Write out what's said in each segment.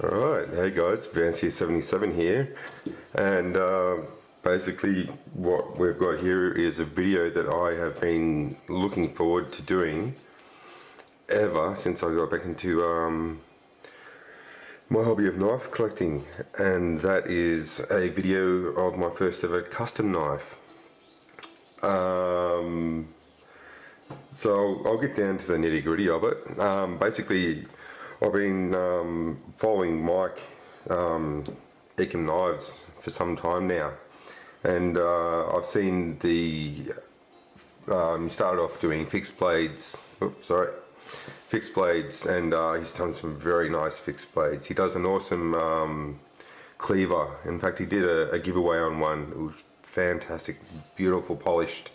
Alright, hey guys, Vancier77 here, and basically what we've got here is a video that I have been looking forward to doing ever since I got back into my hobby of knife collecting, and that is a video of my first ever custom knife. So I'll get down to the nitty gritty of it. Basically, I've been following Mike Ekim Knives for some time now, and I've seen the he started off doing fixed blades. Fixed blades, and he's done some very nice fixed blades. He does an awesome cleaver. In fact, he did a giveaway on one. It was fantastic, beautiful, polished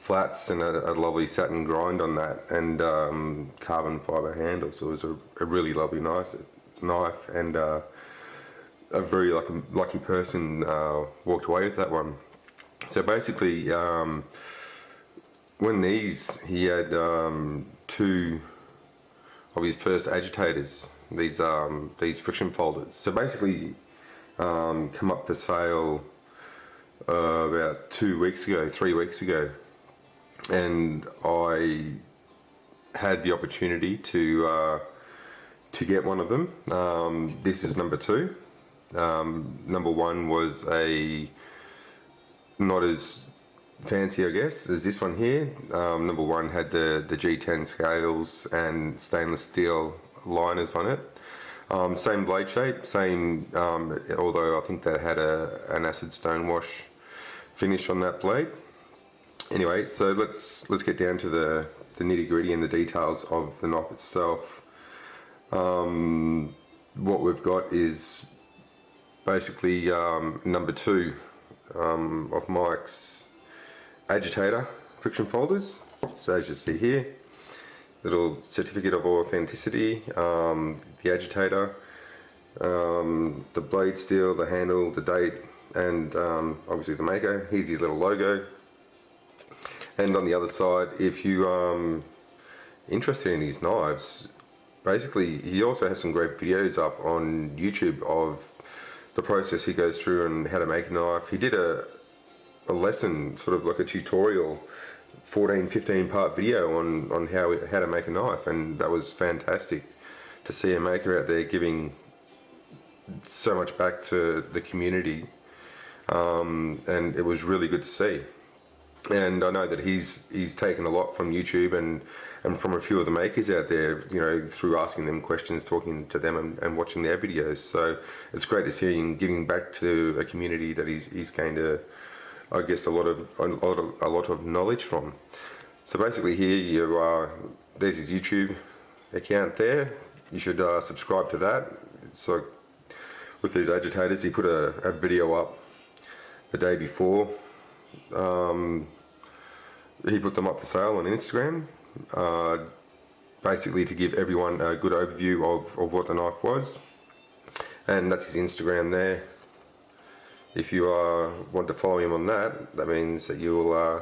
flats and a lovely satin grind on that, and carbon fibre handle. So it was a really lovely nice knife, and a very lucky person walked away with that one. So basically, when he had two of his first agitators, these friction folders. So basically, come up for sale about 3 weeks ago, and I had the opportunity to get one of them. This is number two. Number one was not as fancy, I guess, as this one here. Number one had the G10 scales and stainless steel liners on it. Same blade shape, same, although I think that had an acid stonewash finish on that blade. Anyway, so let's get down to the nitty gritty and the details of the knife itself. What we've got is basically number two of Mike's Agitator friction folders. So as you see here, little certificate of authenticity, the Agitator, the blade steel, the handle, the date, and obviously the maker. Here's his little logo. And on the other side, if you interested in his knives, basically he also has some great videos up on YouTube of the process he goes through and how to make a knife. He did a a lesson, sort of like a tutorial, 14-15 part video on how to make a knife, and that was fantastic to see a maker out there giving so much back to the community, and it was really good to see. And I know that he's taken a lot from YouTube and from a few of the makers out there, you know, through asking them questions, talking to them, and watching their videos. So it's great to see him giving back to a community that he's gained I guess a lot of knowledge from. So basically, here there's his YouTube account there. You should subscribe to that. So with these agitators, he put a video up the day before. He put them up for sale on Instagram, basically to give everyone a good overview of what the knife was, and that's his Instagram there. If you want to follow him on that, that means that you'll,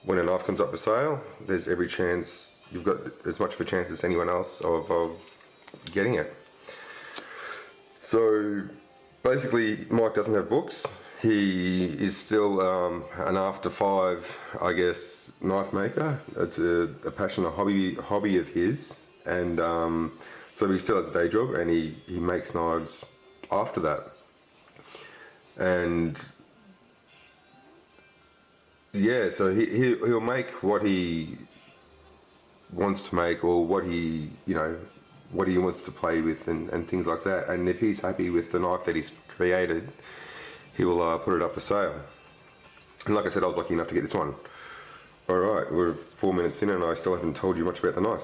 when a knife comes up for sale, there's every chance, you've got as much of a chance as anyone else of getting it. So basically, Mike doesn't have books. He is still an after five, I guess, knife maker. It's a passion, a hobby of his, and so he still has a day job, and he makes knives after that. And yeah, so he'll make what he wants to make, or what he wants to play with, and things like that. And if he's happy with the knife that he's created, he will put it up for sale. And like I said, I was lucky enough to get this one. Alright, we're 4 minutes in and I still haven't told you much about the knife.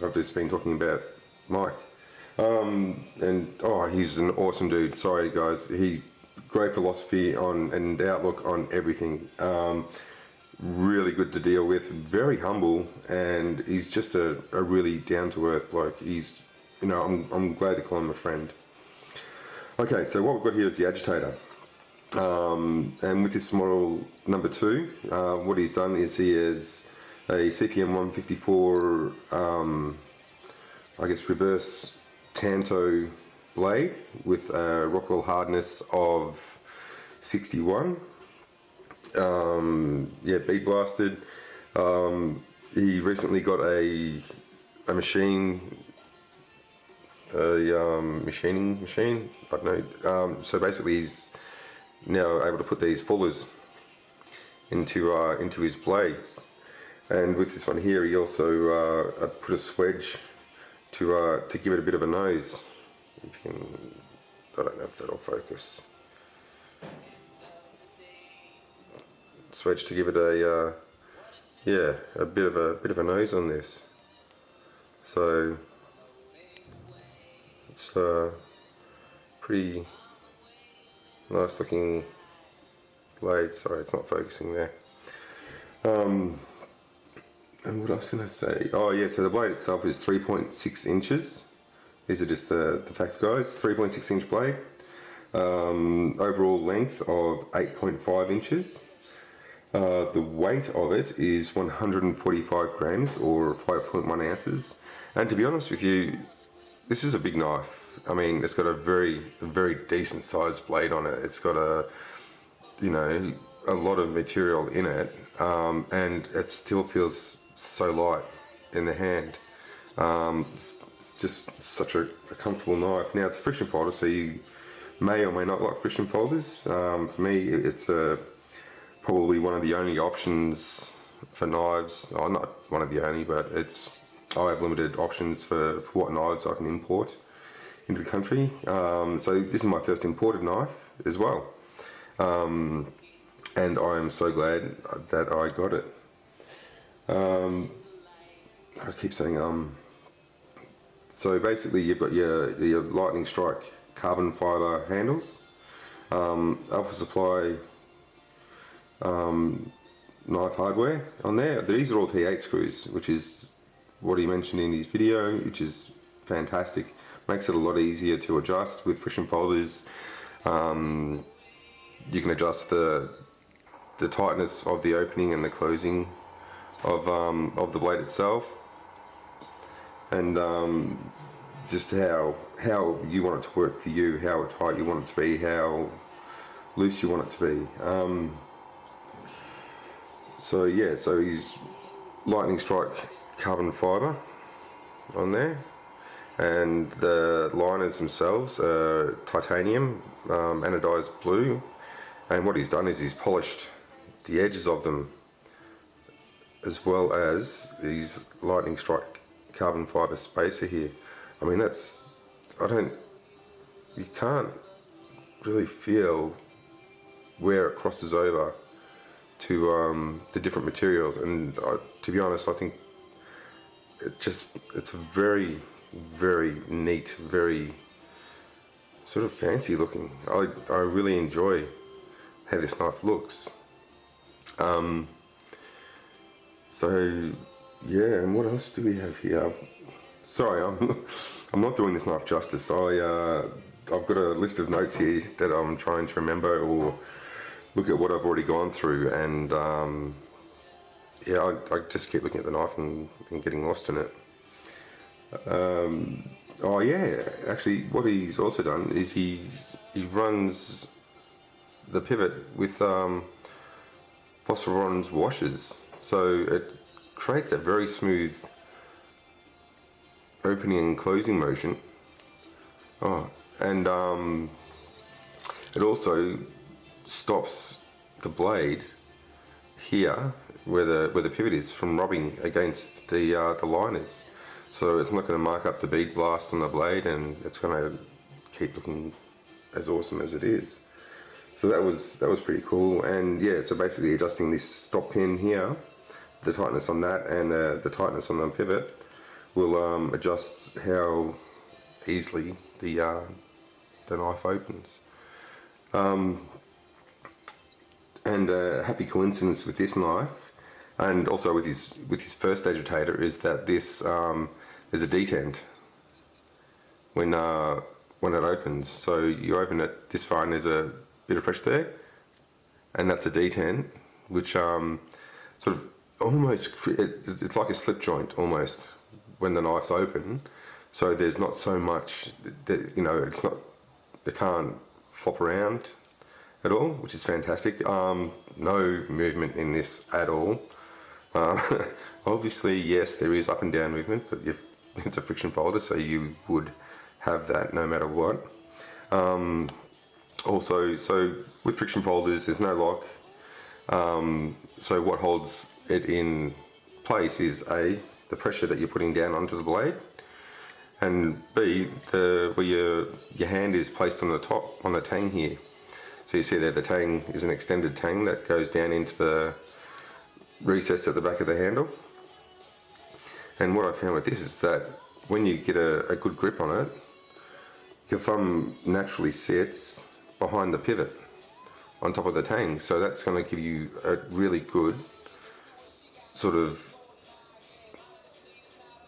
I've just been talking about Mike. He's an awesome dude. Sorry guys, great philosophy and outlook on everything. Really good to deal with, very humble, and he's just a really down-to-earth bloke. I'm glad to call him a friend. Okay, so what we've got here is the Agitator. And with this model number 2, what he's done is he has a CPM 154, I guess reverse Tanto blade with a Rockwell hardness of 61. Bead blasted. He recently got a machining machine. I don't know. So basically, he's now able to put these fullers into his blades, and with this one here, he also put a swedge to give it a bit of a nose. If you can, I don't know if that'll focus. Swedge to give it a bit of a nose on this. So it's pretty nice looking blade. Sorry, it's not focusing there. And what I was going to say, so the blade itself is 3.6 inches. These are just the facts, guys. 3.6 inch blade. Overall length of 8.5 inches. The weight of it is 145 grams or 5.1 ounces. And to be honest with you, this is a big knife. I mean, it's got a very decent sized blade on it. It's got a lot of material in it, and it still feels so light in the hand. It's just such a comfortable knife. Now it's a friction folder, so you may or may not like friction folders. For me, it's probably one of the only options for knives. Oh, not one of the only, but I have limited options for what knives I can import into the country. So this is my first imported knife as well, and I am so glad that I got it. I keep saying so basically you've got your Lightning Strike carbon fibre handles, Alpha Supply knife hardware on there. These are all T8 screws, which is what he mentioned in his video, which is fantastic. Makes it a lot easier to adjust with friction folders. You can adjust the tightness of the opening and the closing of the blade itself, and just how you want it to work for you, how tight you want it to be, how loose you want it to be. So yeah, so he's lightning strike carbon fibre on there, and the liners themselves are titanium, anodized blue, and what he's done is he's polished the edges of them, as well as these lightning strike carbon fibre spacer here. I mean, that's, you can't really feel where it crosses over to the different materials, and to be honest, I think it's a very, very neat, very sort of fancy looking. I really enjoy how this knife looks. So yeah, and what else do we have here? Sorry, I'm not doing this knife justice. I've got a list of notes here that I'm trying to remember or look at what I've already gone through, and yeah, I just keep looking at the knife and getting lost in it. Oh yeah, actually what he's also done is he runs the pivot with Phosphoron's washers, so it creates a very smooth opening and closing motion. Oh, and it also stops the blade here where the pivot is from rubbing against the liners, so it's not going to mark up the bead blast on the blade, and it's going to keep looking as awesome as it is. So that was pretty cool. And yeah, so basically adjusting this stop pin here, the tightness on that, and the tightness on the pivot will adjust how easily the knife opens. And a happy coincidence with this knife, and also with his first agitator, is that this there's a detent when it opens. So you open it this far and there's a bit of pressure there, and that's a detent, which sort of almost, it's like a slip joint almost when the knife's open. So there's not so much that, you know, it's not, it can't flop around at all, which is fantastic. No movement in this at all. Obviously, yes, there is up and down movement, but if it's a friction folder, so you would have that no matter what. Also, so with friction folders, there's no lock. So what holds it in place is A, the pressure that you're putting down onto the blade, and B, where your hand is placed on the top, on the tang here. So you see there, the tang is an extended tang that goes down into the recess at the back of the handle. And what I found with this is that when you get a good grip on it, your thumb naturally sits behind the pivot on top of the tang. So that's going to give you a really good sort of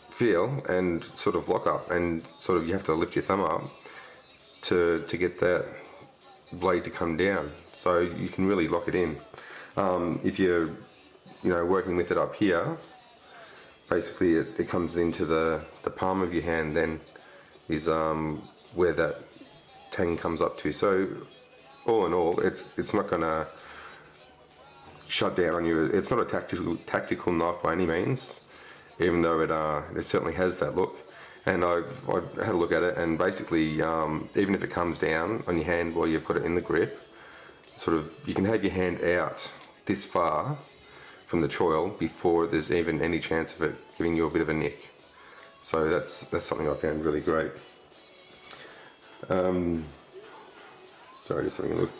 feel and sort of lock up, and sort of you have to lift your thumb up to get that blade to come down, so you can really lock it in. If you're, you know, working with it up here, basically it comes into the palm of your hand, then is where that tang comes up to. So all in all, it's not gonna shut down on you. It's not a tactical knife by any means, even though it certainly has that look. And I had a look at it, and basically even if it comes down on your hand while you've got it in the grip, sort of you can have your hand out this far from the choil before there's even any chance of it giving you a bit of a nick. So that's something I found really great. Sorry, just having a look.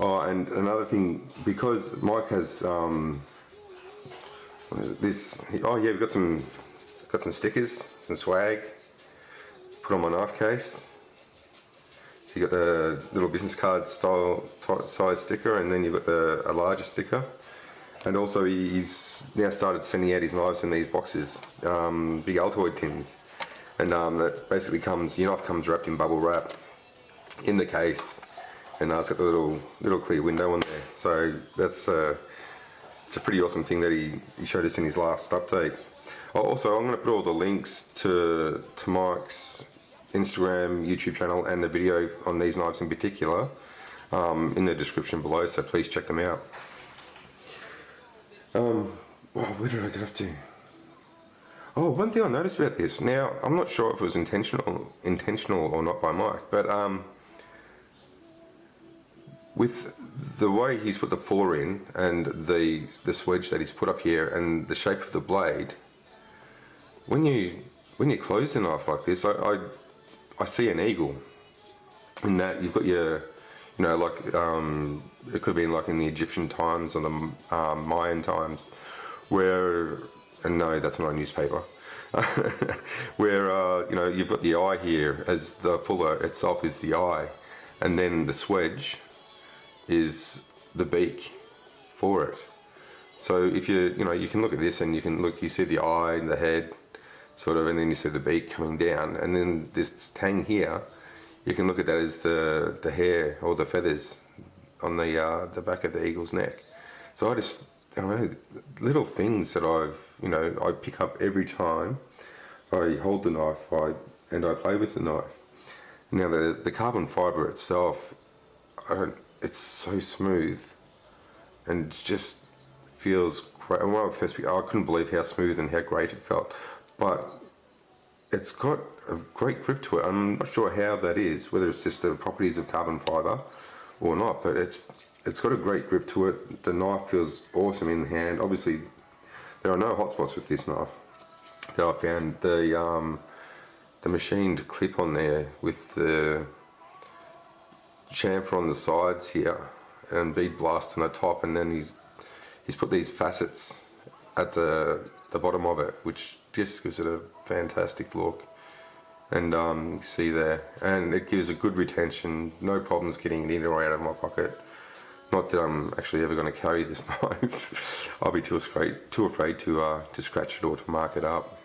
Oh, and another thing, because Mike has what is it, this, oh yeah, we've got some stickers, some swag, put on my knife case. So you got the little business card style size sticker, and then you've got a larger sticker. And also he's now started sending out his knives in these boxes, big Altoid tins, and that basically comes, your knife comes wrapped in bubble wrap in the case, and it's got the little clear window on there. So that's it's a pretty awesome thing that he showed us in his last update. Also, I'm going to put all the links to Mike's Instagram, YouTube channel, and the video on these knives in particular in the description below, so please check them out. where did I get up to? Oh, one thing I noticed about this. Now, I'm not sure if it was intentional or not by Mike, but with the way he's put the fuller in and the swedge that he's put up here and the shape of the blade, when you close the knife like this, I see an eagle. In that you've got your, like it could be like in the Egyptian times or the Mayan times, where, and no, that's not a newspaper, where you've got the eye here as the fuller itself is the eye, and then the swedge is the beak for it. So if you can look at this and you see the eye and the head sort of, and then you see the beak coming down, and then this tang here, you can look at that as the hair or the feathers on the back of the eagle's neck. So I don't know, little things that I pick up every time I hold the knife and I play with the knife. Now the carbon fibre itself, it's so smooth and just feels great. And when I first picked, I couldn't believe how smooth and how great it felt. But it's got a great grip to it. I'm not sure how that is, whether it's just the properties of carbon fibre or not, but it's got a great grip to it. The knife feels awesome in the hand. Obviously, there are no hot spots with this knife that I found. The machined clip on there with the chamfer on the sides here and bead blast on the top, and then he's put these facets at the bottom of it, which just gives it a fantastic look. And you can see there, and it gives a good retention, no problems getting it in or out of my pocket. Not that I'm actually ever going to carry this knife. I'll be too afraid to scratch it or to mark it up.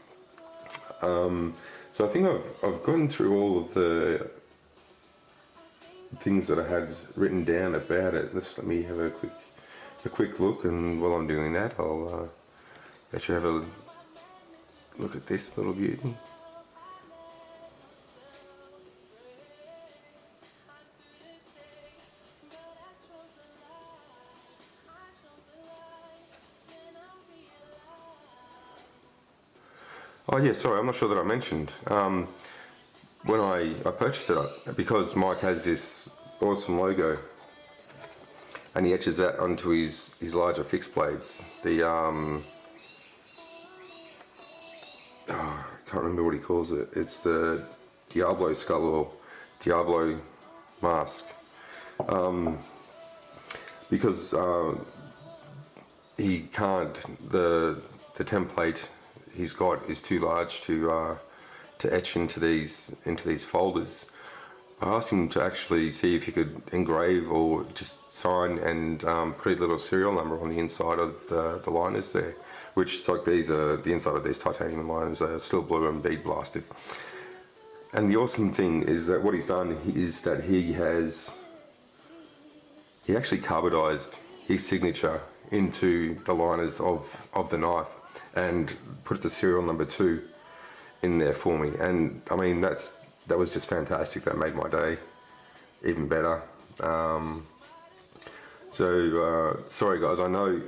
So I think I've gone through all of the things that I had written down about it. Let me have a quick look, and while I'm doing that, I'll let you have a look at this little beauty. Oh yeah, sorry, I'm not sure that I mentioned. When I purchased it, because Mike has this awesome logo, and he etches that onto his larger fixed blades. I can't remember what he calls it. It's the Diablo skull or Diablo mask. Because he can't, the template he's got is too large to etch into these folders. I asked him to actually see if he could engrave or just sign and put a little serial number on the inside of the liners there, which like the inside of these titanium liners are still blue and bead blasted. And the awesome thing is that what he's done is that he actually carbonized his signature into the liners of the knife and put the serial number 2 in there for me. And I mean, that was just fantastic. That made my day even better. Sorry guys, I know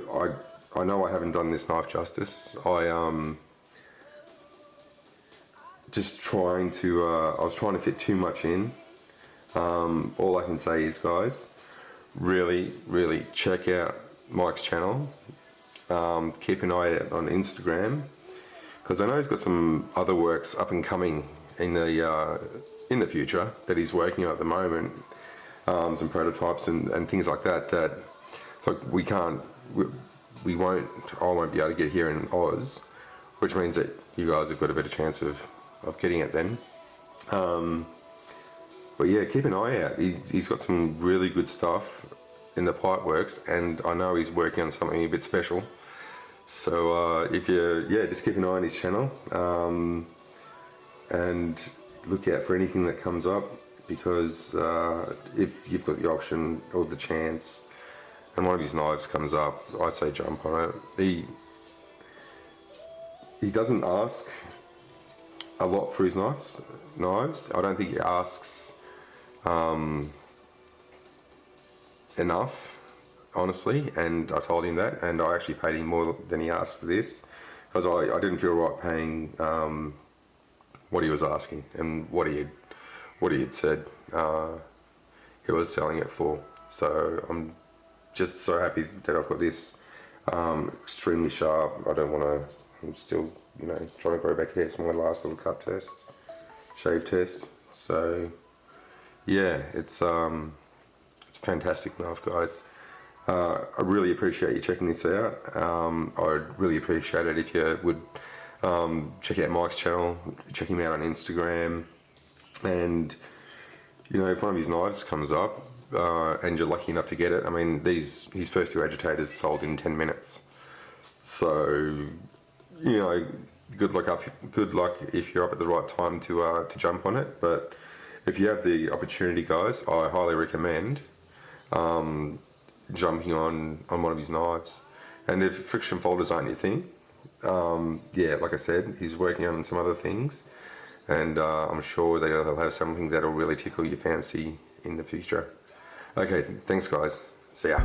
I haven't done this knife justice. I was trying to fit too much in. All I can say is, guys, really check out Mike's channel. Keep an eye out on Instagram, because I know he's got some other works up and coming in the future that he's working on at the moment. Some prototypes and things like that. That it's like I won't be able to get here in Oz, which means that you guys have got a better chance of getting it then. But yeah, keep an eye out. He's got some really good stuff in the pipe works, and I know he's working on something a bit special. So if just keep an eye on his channel, and look out for anything that comes up, because if you've got the option or the chance and one of his knives comes up, I'd say jump on it. He doesn't ask a lot for his knives. I don't think he asks enough. honestly, and I told him that, and I actually paid him more than he asked for this, because I didn't feel right paying what he was asking and what he had said he was selling it for. So I'm just so happy that I've got this. Extremely sharp. I don't want to. I'm still, you know, trying to grow back hair. It's my last little cut test, shave test. So yeah, it's a fantastic knife, guys. I really appreciate you checking this out. I'd really appreciate it if you would check out Mike's channel, check him out on Instagram, and you know, if one of his knives comes up and you're lucky enough to get it, I mean, his first 2 agitators sold in 10 minutes. So, you know, good luck if you're up at the right time to jump on it. But if you have the opportunity, guys, I highly recommend jumping on one of his knives. And if friction folders aren't your thing, yeah, like I said, he's working on some other things, and I'm sure that he'll have something that'll really tickle your fancy in the future. Okay, thanks guys. See ya.